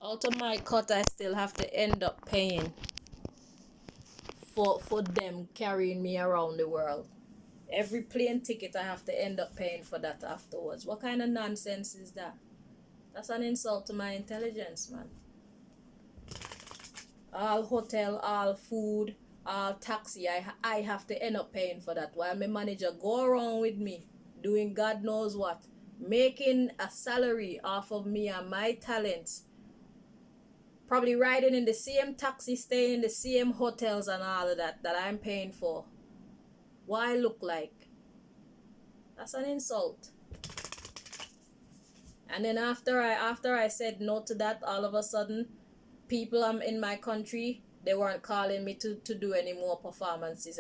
Out of my cut, I still have to end up paying for them carrying me around the world. Every plane ticket, I have to end up paying for that afterwards. What kind of nonsense is that? That's an insult to my intelligence, man. All hotel, all food, all taxi, I have to end up paying for that while my manager go around with me doing God knows what, making a salary off of me and my talents, probably riding in the same taxi, staying in the same hotels and all of that I'm paying for. What I look like? That's an insult. And then after I said no to that, all of a sudden, people in my country, they weren't calling me to do any more performances.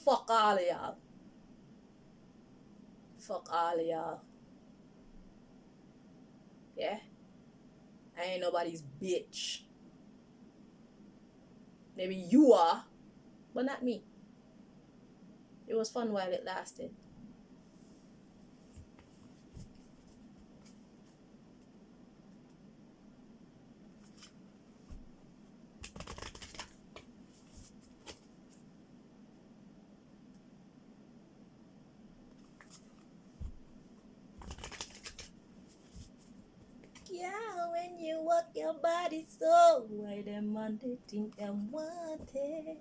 Fuck all of y'all. Fuck all of y'all. Yeah? I ain't nobody's bitch. Maybe you are, but not me. It was fun while it lasted. Yeah, when you walk your body so why them on they think I'm wanted.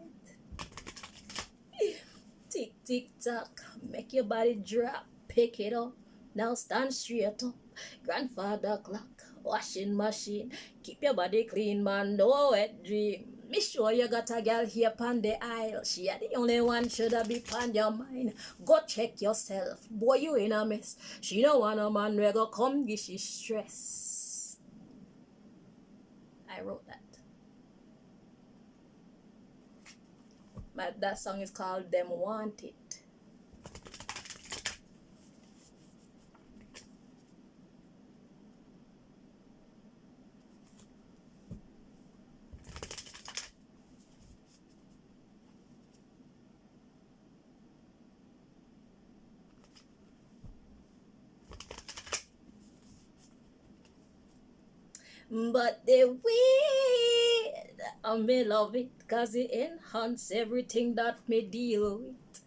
Tick tick tock, make your body drop, pick it up. Now stand straight up. Grandfather clock, washing machine, keep your body clean, man. No wet dream. Me sure you got a girl here pon the aisle. She are the only one shoulda be pon your mind. Go check yourself, boy. You in a mess. She no want a man we go come give she stress. I wrote that. That song is called Them Want It. But the weed, I may love it, cause it enhance everything that me deal with.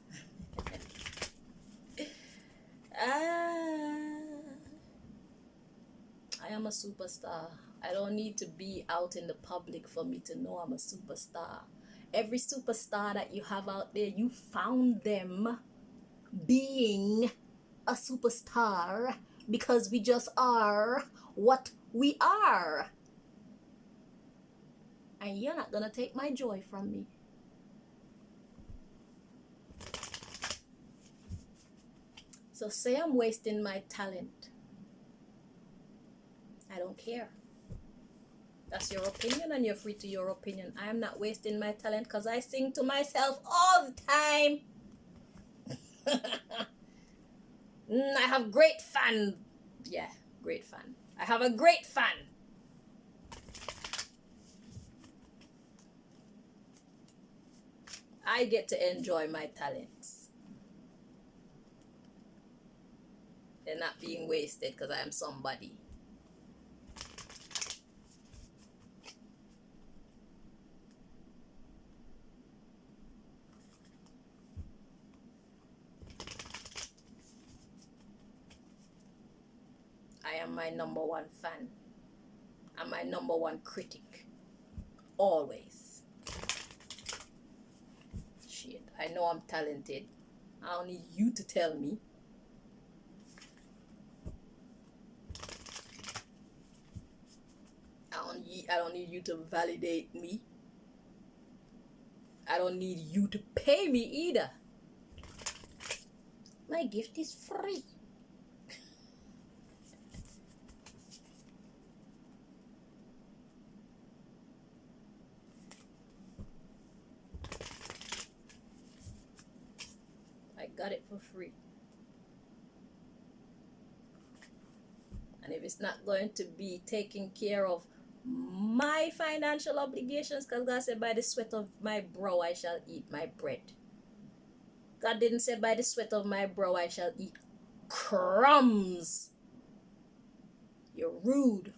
Ah, I am a superstar. I don't need to be out in the public for me to know I'm a superstar. Every superstar that you have out there, you found them being a superstar because we just are what we are. And you're not gonna take my joy from me. So say I'm wasting my talent. I don't care. That's your opinion and you're free to your opinion. I am not wasting my talent because I sing to myself all the time. I have great fans. Yeah, great fan. I have a great fan. I get to enjoy my talents. They're not being wasted because I am somebody. I am my number one fan. I'm my number one critic. Always. Shit, I know I'm talented. I don't need you to tell me. I don't need you to validate me. I don't need you to pay me either. My gift is free. I got it for free. And if it's not going to be taking care of my financial obligations, because God said, by the sweat of my brow I shall eat my bread. God didn't say, by the sweat of my brow I shall eat crumbs. You're rude.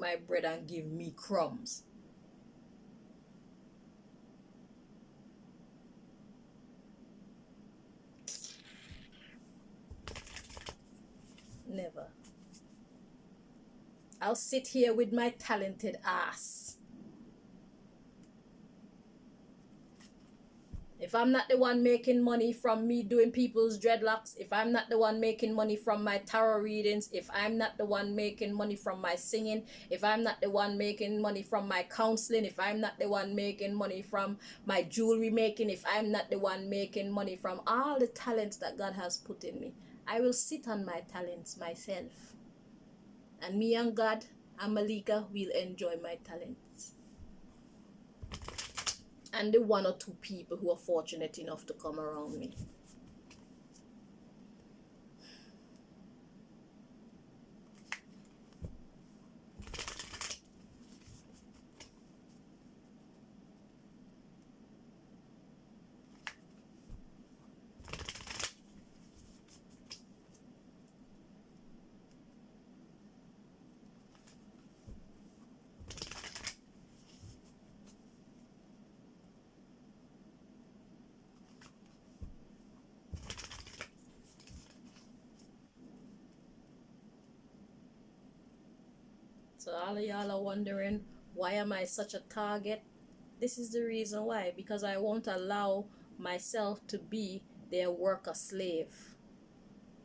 my bread and give me crumbs. Never. I'll sit here with my talented ass. If I'm not the one making money from me doing people's dreadlocks, if I'm not the one making money from my tarot readings, if I'm not the one making money from my singing, if I'm not the one making money from my counseling, if I'm not the one making money from my jewelry making, if I'm not the one making money from all the talents that God has put in me, I will sit on my talents myself. And me and God and Malika will enjoy my talents. And the one or two people who are fortunate enough to come around me. So all of y'all are wondering, why am I such a target? This is the reason why. Because I won't allow myself to be their worker slave.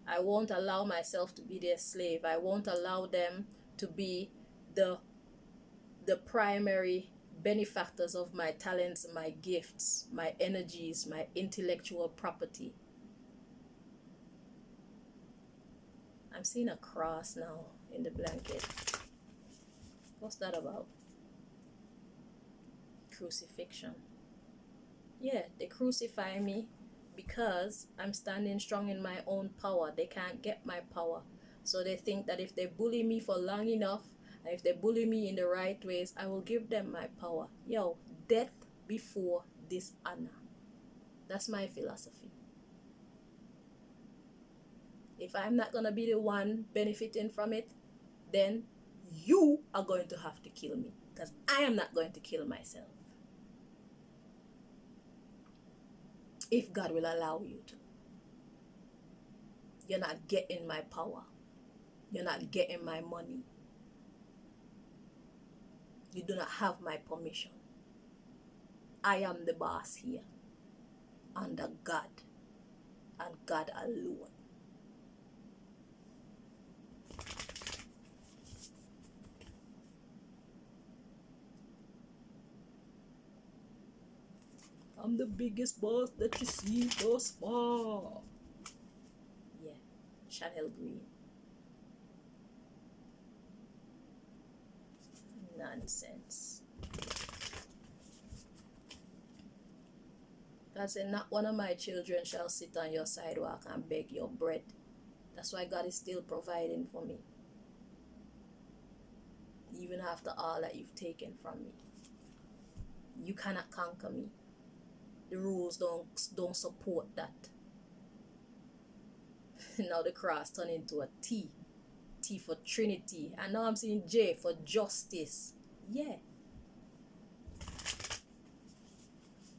I won't allow myself to be their slave. I won't allow them to be the primary benefactors of my talents, my gifts, my energies, my intellectual property. I'm seeing a cross now in the blanket. What's that about? Crucifixion. Yeah, they crucify me because I'm standing strong in my own power. They can't get my power. So they think that if they bully me for long enough, and if they bully me in the right ways, I will give them my power. Yo, death before dishonor. That's my philosophy. If I'm not going to be the one benefiting from it, then you are going to have to kill me, because I am not going to kill myself. If God will allow you to. You're not getting my power. You're not getting my money. You do not have my permission. I am the boss here, under God and God alone. I'm the biggest boss that you see thus far. Yeah, Chanel Green. Nonsense. God said, not one of my children shall sit on your sidewalk and beg your bread. That's why God is still providing for me. Even after all that you've taken from me. You cannot conquer me. The rules don't support that. Now the cross turned into a T. T for Trinity. And now I'm seeing J for justice. Yeah.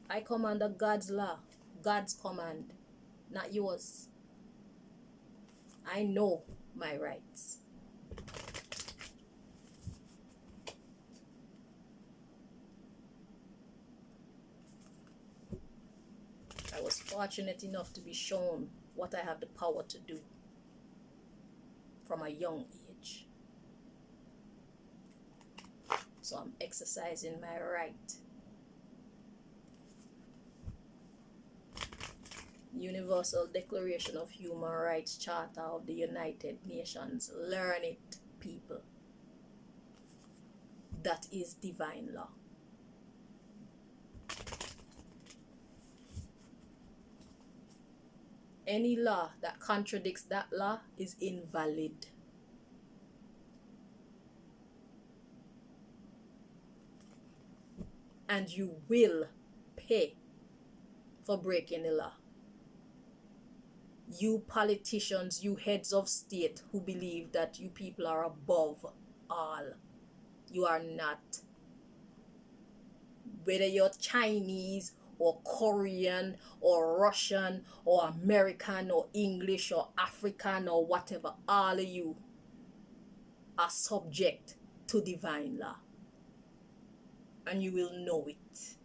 I come under God's law. God's command. Not yours. I know my rights. I was fortunate enough to be shown what I have the power to do from a young age. So I'm exercising my right. Universal Declaration of Human Rights Charter of the United Nations. Learn it, people. That is divine law. Any law that contradicts that law is invalid. And you will pay for breaking the law. You politicians, you heads of state who believe that you people are above all. You are not. Whether you're Chinese or Korean or Russian or American or English or African or whatever, all of you are subject to divine law. And you will know it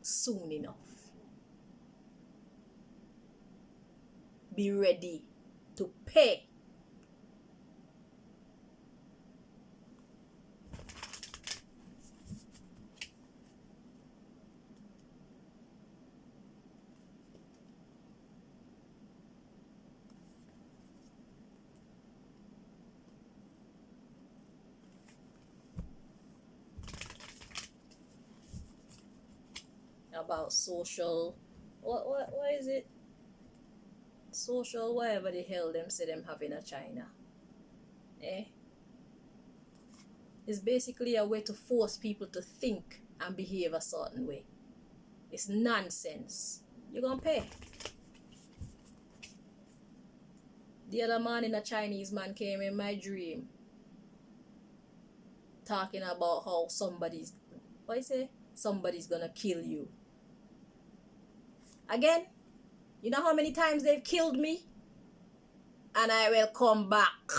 soon enough. Be ready to pay. About social, what is it? Social, whatever the hell them say them have in a China. It's basically a way to force people to think and behave a certain way. It's nonsense. You're gonna pay. The other morning, a Chinese man came in my dream talking about how somebody's gonna kill you. Again, you know how many times they've killed me? And I will come back.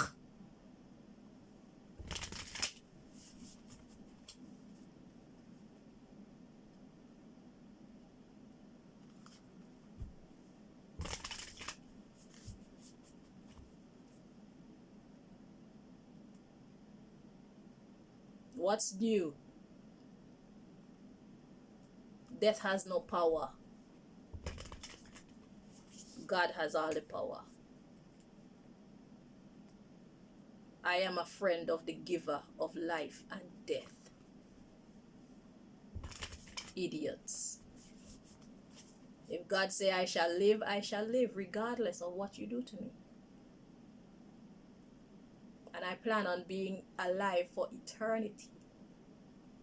What's new? Death has no power. God has all the power. I am a friend of the giver of life and death. Idiots. If God say I shall live regardless of what you do to me. And I plan on being alive for eternity.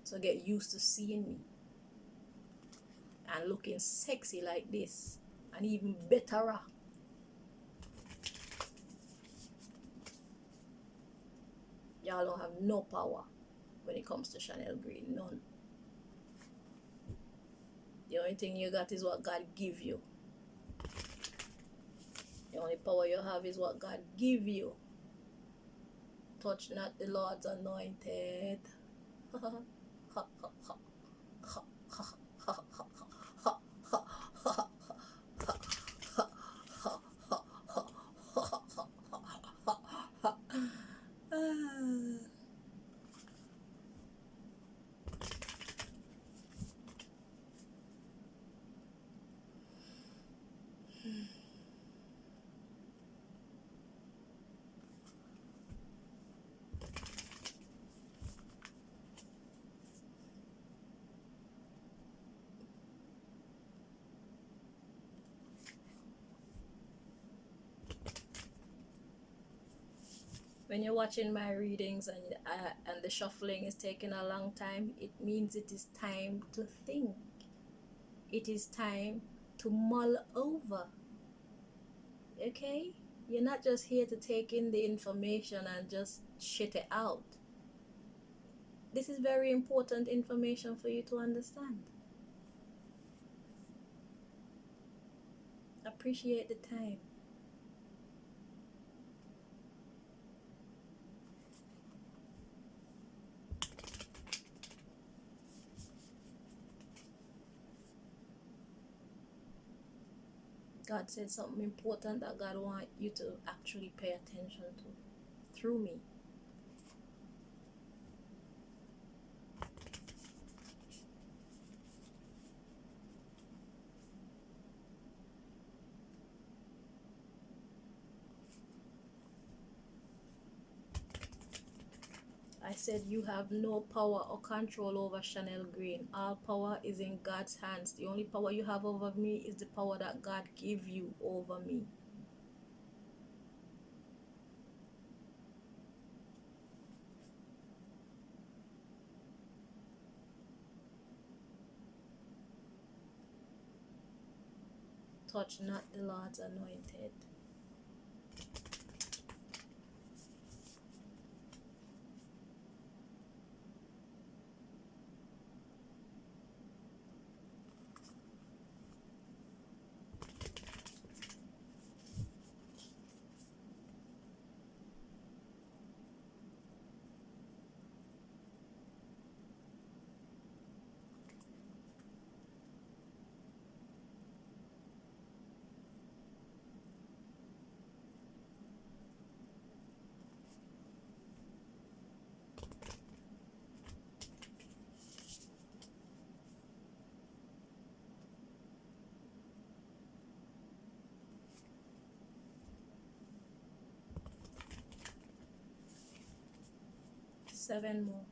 So get used to seeing me. And looking sexy like this. And even betterer. Y'all don't have no power when it comes to Chanel Green. None. The only thing you got is what God give you. The only power you have is what God give you. Touch not the Lord's anointed. When you're watching my readings and the shuffling is taking a long time, it means it is time to think. It is time to mull over. Okay? You're not just here to take in the information and just shit it out. This is very important information for you to understand. Appreciate the time. God said something important that God wants you to actually pay attention to through me. I said you have no power or control over Chanel Green. All power is in God's hands. The only power you have over me is the power that God gave you over me. Touch not the Lord's anointed. 7 more.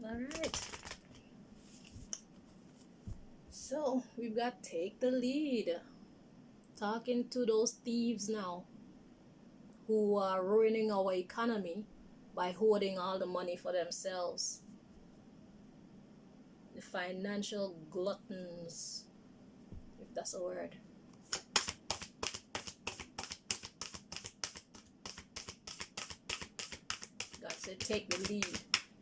All right. So we've got take the lead. Talking to those thieves now who are ruining our economy by hoarding all the money for themselves. The financial gluttons, if that's a word. God said take the lead.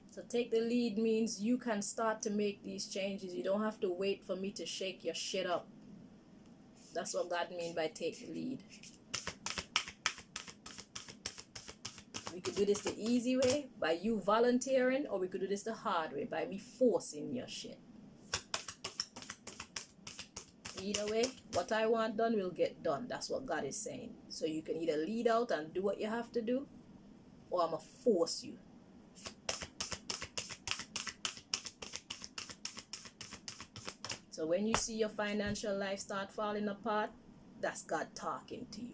So take the lead means you can start to make these changes. You don't have to wait for me to shake your shit up. That's what God means by take the lead. We could do this the easy way by you volunteering, or we could do this the hard way by me forcing your shit. Either way, what I want done will get done. That's what God is saying. So you can either lead out and do what you have to do, or I'm going to force you. So when you see your financial life start falling apart, that's God talking to you.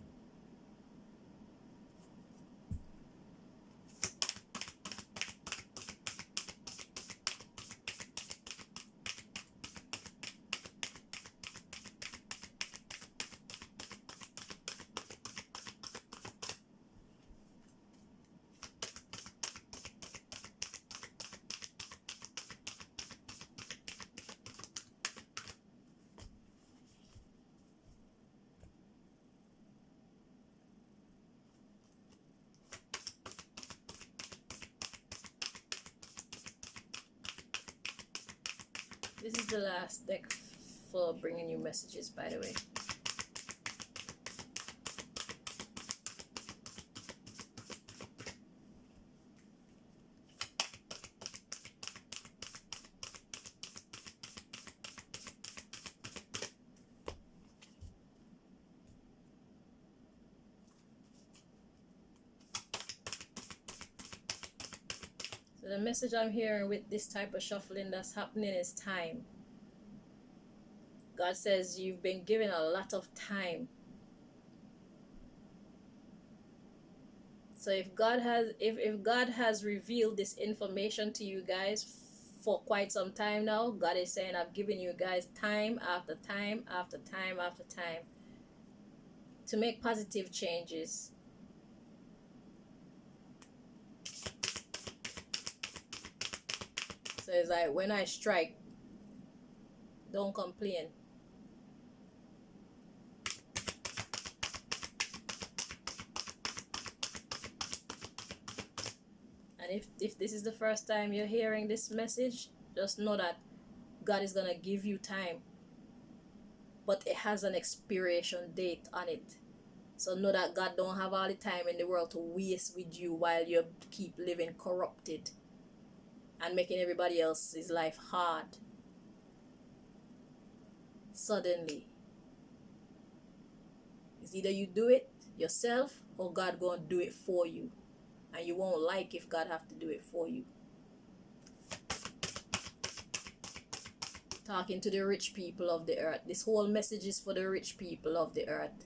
This is the last deck for bringing you messages, by the way. So the message I'm hearing with this type of shuffling that's happening is time. God says you've been given a lot of time. So if God has revealed this information to you guys for quite some time now, God is saying I've given you guys time after time after time after time to make positive changes. So it's like when I strike, don't complain. And if this is the first time you're hearing this message, just know that God is going to give you time. But it has an expiration date on it. So know that God don't have all the time in the world to waste with you while you keep living corrupted and making everybody else's life hard. suddenly. It's either you do it yourself or God gonna do it for you. And you won't like if God have to do it for you. Talking to the rich people of the earth. This whole message is for the rich people of the earth.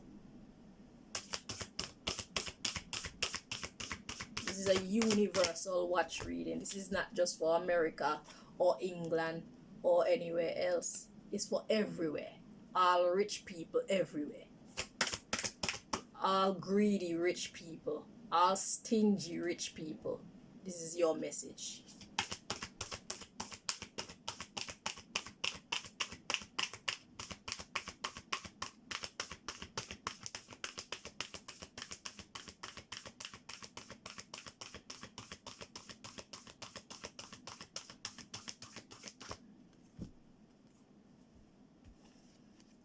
This is a universal watch reading. This is not just for America or England or anywhere else. It's for everywhere. All rich people everywhere. All greedy rich people. All stingy rich people. This is your message.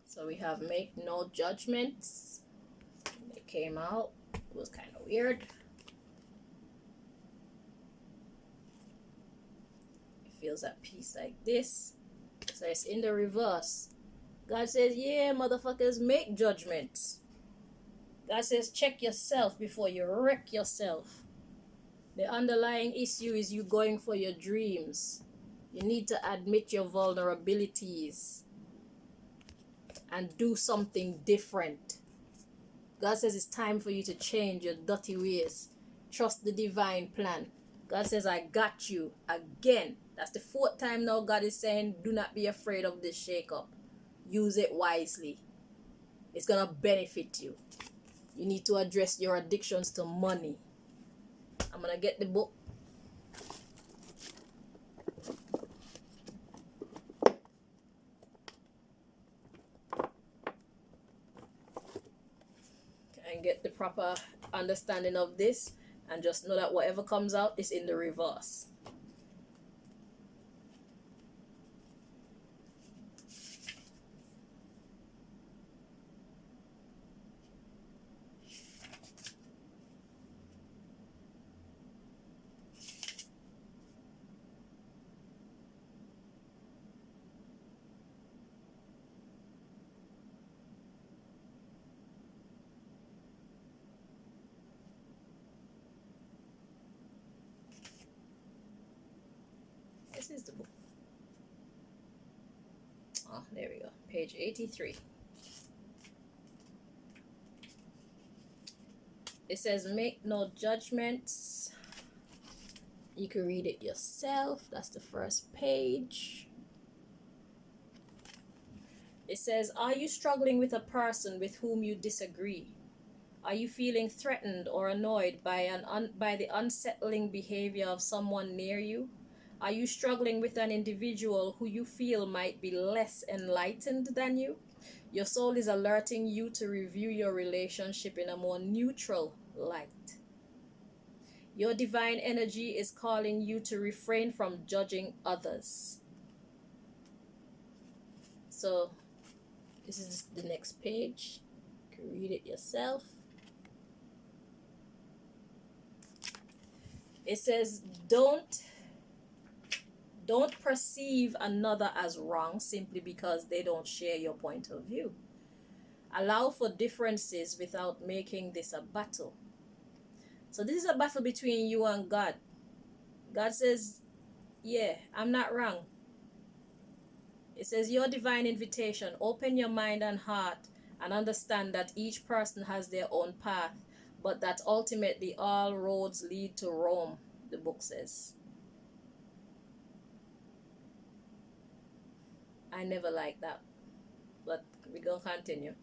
So we have make no judgments. It came out. It was kind of weird. It feels at peace like this. So it's in the reverse. God says, yeah, motherfuckers, make judgments. God says, check yourself before you wreck yourself. The underlying issue is you going for your dreams. You need to admit your vulnerabilities and do something different. God says it's time for you to change your dirty ways. Trust the divine plan. God says, I got you again. That's the 4th time now God is saying, do not be afraid of this shake-up. Use it wisely. It's going to benefit you. You need to address your addictions to money. I'm going to get the book. And get the proper understanding of this. And just know that whatever comes out is in the reverse. This is the book. Oh, there we go. Page 83. It says, make no judgments. You can read it yourself. That's the first page. It says, are you struggling with a person with whom you disagree? Are you feeling threatened or annoyed by the unsettling behavior of someone near you? Are you struggling with an individual who you feel might be less enlightened than you? Your soul is alerting you to review your relationship in a more neutral light. Your divine energy is calling you to refrain from judging others. So, this is the next page. You can read it yourself. It says, don't perceive another as wrong simply because they don't share your point of view. Allow for differences without making this a battle. So this is a battle between you and God. God says, yeah, I'm not wrong. It says, your divine invitation, open your mind and heart and understand that each person has their own path, but that ultimately all roads lead to Rome, the book says. I never liked that, but we're going to continue.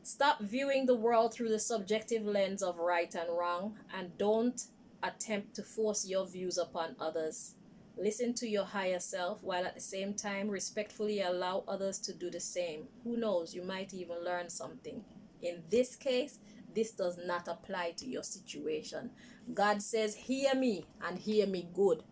Stop viewing the world through the subjective lens of right and wrong, and don't attempt to force your views upon others. Listen to your higher self while at the same time respectfully allow others to do the same. Who knows, you might even learn something. In this case, this does not apply to your situation. God says, hear me and hear me good.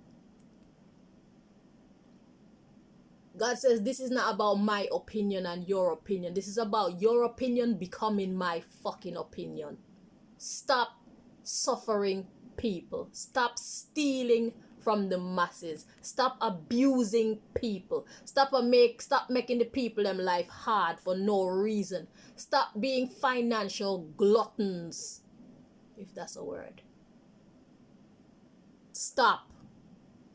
God says this is not about my opinion and your opinion. This is about your opinion becoming my fucking opinion. Stop suffering people. Stop stealing from the masses. Stop abusing people. Stop making the people them life hard for no reason. Stop being financial gluttons, if that's a word. Stop.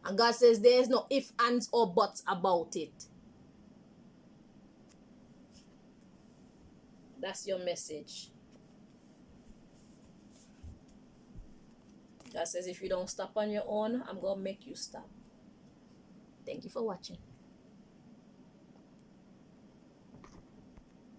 And God says there is no ifs, ands, or buts about it. That's your message. God says if you don't stop on your own, I'm going to make you stop. Thank you for watching.